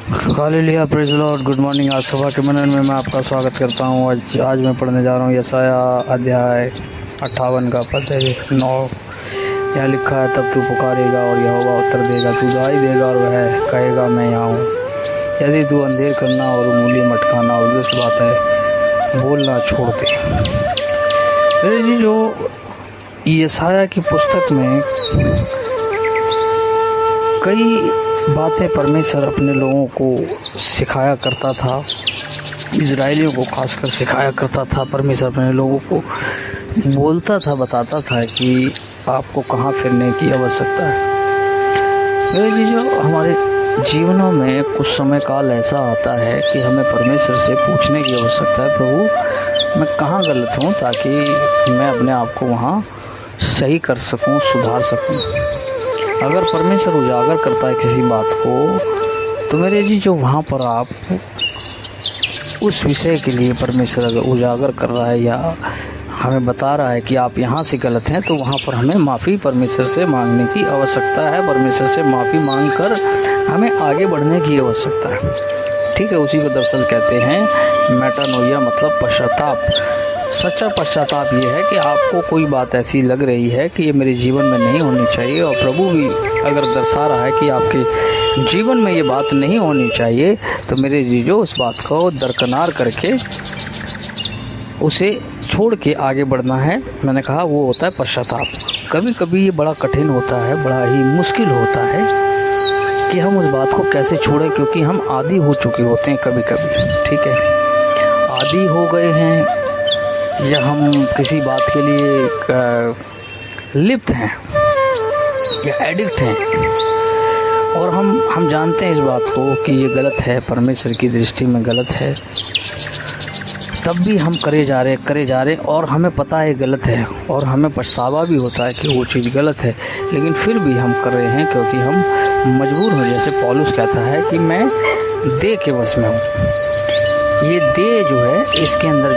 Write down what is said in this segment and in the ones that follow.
Hallelujah, praise the Lord. Good morning. आज सुबह के मनन में मैं आपका स्वागत करता हूँ। आज मैं पढ़ने जा रहा हूँ यशाया अध्याय 58 का पद 9। यहाँ लिखा है, तब तू पुकारेगा और यहोवा उत्तर देगा, तू दुहाई देगा और वह कहेगा मैं यहाँ हूँ। यदि तू अंधेर करना और उंगली मटकाना और दुष्ट बातें बोलना छोड़ दे। मेरे जी, जो यशाया की पुस्तक में कई बातें परमेश्वर अपने लोगों को सिखाया करता था, इजराइलियों को खासकर सिखाया करता था। परमेश्वर अपने लोगों को बोलता था, बताता था कि आपको कहाँ फिरने की आवश्यकता है। मेरे जी, जो हमारे जीवनों में कुछ समय काल ऐसा आता है कि हमें परमेश्वर से पूछने की आवश्यकता है, प्रभु मैं कहाँ गलत हूँ, ताकि मैं अपने आप को वहाँ सही कर सकूँ, सुधार सकूँ। अगर परमेश्वर उजागर करता है किसी बात को, तो मेरे जी जो वहाँ पर आप उस विषय के लिए परमेश्वर अगर उजागर कर रहा है या हमें बता रहा है कि आप यहाँ से गलत हैं, तो वहाँ पर हमें माफ़ी परमेश्वर से मांगने की आवश्यकता है। परमेश्वर से माफ़ी मांग कर हमें आगे बढ़ने की आवश्यकता है। ठीक है, उसी को दरअसल कहते हैं मेटानोइया, मतलब पश्चाताप। सच्चा पश्चाताप ये है कि आपको कोई बात ऐसी लग रही है कि ये मेरे जीवन में नहीं होनी चाहिए, और प्रभु भी अगर दर्शा रहा है कि आपके जीवन में ये बात नहीं होनी चाहिए, तो मेरे जीजो उस बात को दरकिनार करके उसे छोड़ के आगे बढ़ना है। मैंने कहा वो होता है पश्चाताप। कभी कभी ये बड़ा कठिन होता है, बड़ा ही मुश्किल होता है कि हम उस बात को कैसे छोड़ें, क्योंकि हम आदी हो चुके होते हैं कभी कभी। ठीक है, आदी हो गए हैं या हम किसी बात के लिए लिप्त हैं या एडिक्ट हैं, और हम जानते हैं इस बात को कि ये गलत है, परमेश्वर की दृष्टि में गलत है, तब भी हम करे जा रहे, और हमें पता है गलत है, और हमें पछतावा भी होता है कि वो चीज़ गलत है, लेकिन फिर भी हम कर रहे हैं क्योंकि हम मजबूर हो। जैसे पौलुस कहता है कि मैं देह के वश में हूँ। ये देह जो है, इसके अंदर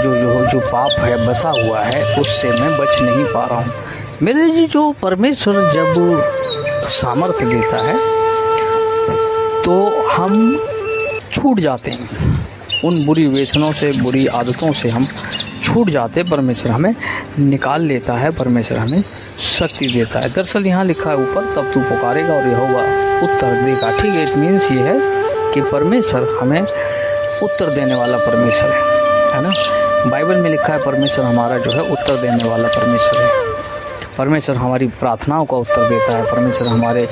जो पाप है बसा हुआ है, उससे मैं बच नहीं पा रहा हूँ। मेरे जी, जो परमेश्वर जब सामर्थ्य देता है तो हम छूट जाते हैं उन बुरी व्यसनों से, बुरी आदतों से हम छूट जाते। परमेश्वर हमें निकाल लेता है, परमेश्वर हमें शक्ति देता है। दरअसल यहाँ लिखा है ऊपर, तब तू पुकारेगा और यहोवा उत्तर देगा। ठीक है, इट मीन्स ये है कि परमेश्वर हमें उत्तर देने वाला परमेश्वर है ना। बाइबल में लिखा है परमेश्वर हमारा जो है उत्तर देने वाला परमेश्वर है। परमेश्वर हमारी प्रार्थनाओं का उत्तर देता है। परमेश्वर हमारे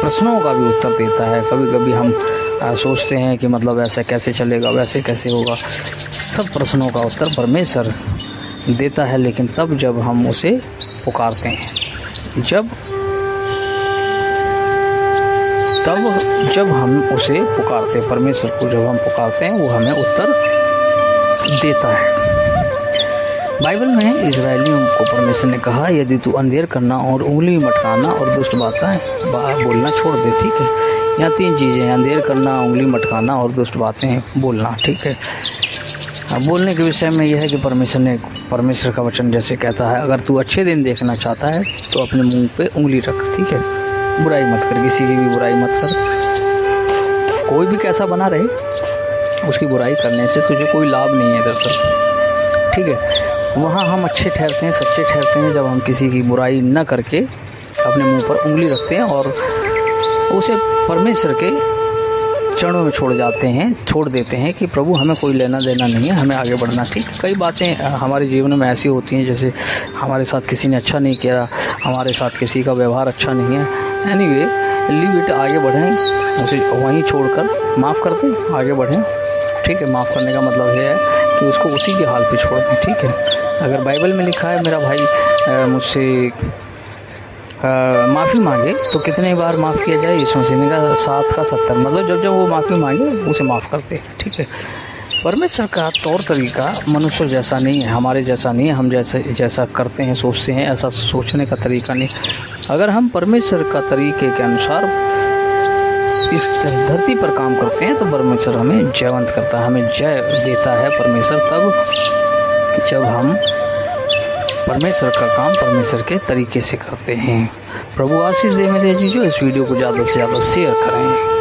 प्रश्नों का भी उत्तर देता है। कभी कभी हम सोचते हैं कि मतलब ऐसा कैसे चलेगा, वैसे कैसे होगा। सब प्रश्नों का उत्तर परमेश्वर देता है, लेकिन तब जब हम उसे पुकारते हैं, जब हम उसे पुकारते हैं, परमेश्वर को जब हम पुकारते हैं, वो हमें उत्तर देता है। बाइबल में इजराइलियों को परमेश्वर ने कहा, यदि तू अंधेर करना और उंगली मटकाना और दुष्ट बातें बोलना छोड़ दे। ठीक है, यहाँ 3 चीज़ें हैं, अंधेर करना, उंगली मटकाना और दुष्ट बातें बोलना। ठीक है, बोलने के विषय में यह है कि परमेश्वर का वचन जैसे कहता है, अगर तू अच्छे दिन देखना चाहता है तो अपने मुंह पे उंगली रख। ठीक है, बुराई मत कर, किसी की भी बुराई मत कर। कोई भी कैसा बना रहे, उसकी बुराई करने से तुझे कोई लाभ नहीं है दरअसल। ठीक है, वहाँ हम अच्छे ठहरते हैं, सच्चे ठहरते हैं जब हम किसी की बुराई न करके अपने मुंह पर उंगली रखते हैं और उसे परमेश्वर के चरणों में छोड़ देते हैं कि प्रभु हमें कोई लेना देना नहीं है, हमें आगे बढ़ना। ठीक, कई बातें हमारे जीवन में ऐसी होती हैं, जैसे हमारे साथ किसी ने अच्छा नहीं किया, हमारे साथ किसी का व्यवहार अच्छा नहीं है। एनीवे, लीव इट, आगे बढ़ें, उसे वहीं छोड़कर माफ़ कर दें, आगे बढ़ें। ठीक है, माफ़ करने का मतलब ये है कि उसको उसी के हाल पे छोड़ दें। ठीक है, अगर बाइबल में लिखा है मेरा भाई मुझसे माफ़ी मांगे तो कितने बार माफ़ किया जाए, यीशु मसीह ने कहा 7 का 70, मतलब जब वो माफ़ी मांगे उसे माफ़ कर दे। ठीक है, परमेश्वर का तौर तरीका मनुष्य जैसा नहीं है, हमारे जैसा नहीं है। हम जैसा करते हैं, सोचते हैं, ऐसा सोचने का तरीका नहीं। अगर हम परमेश्वर का तरीके के अनुसार इस धरती पर काम करते हैं, तो परमेश्वर हमें जयवंत करता है, हमें जय देता है परमेश्वर, तब जब हम परमेश्वर का काम परमेश्वर के तरीके से करते हैं। प्रभु आशीष दे मेरे जीजो। इस वीडियो को ज़्यादा से ज़्यादा शेयर करें।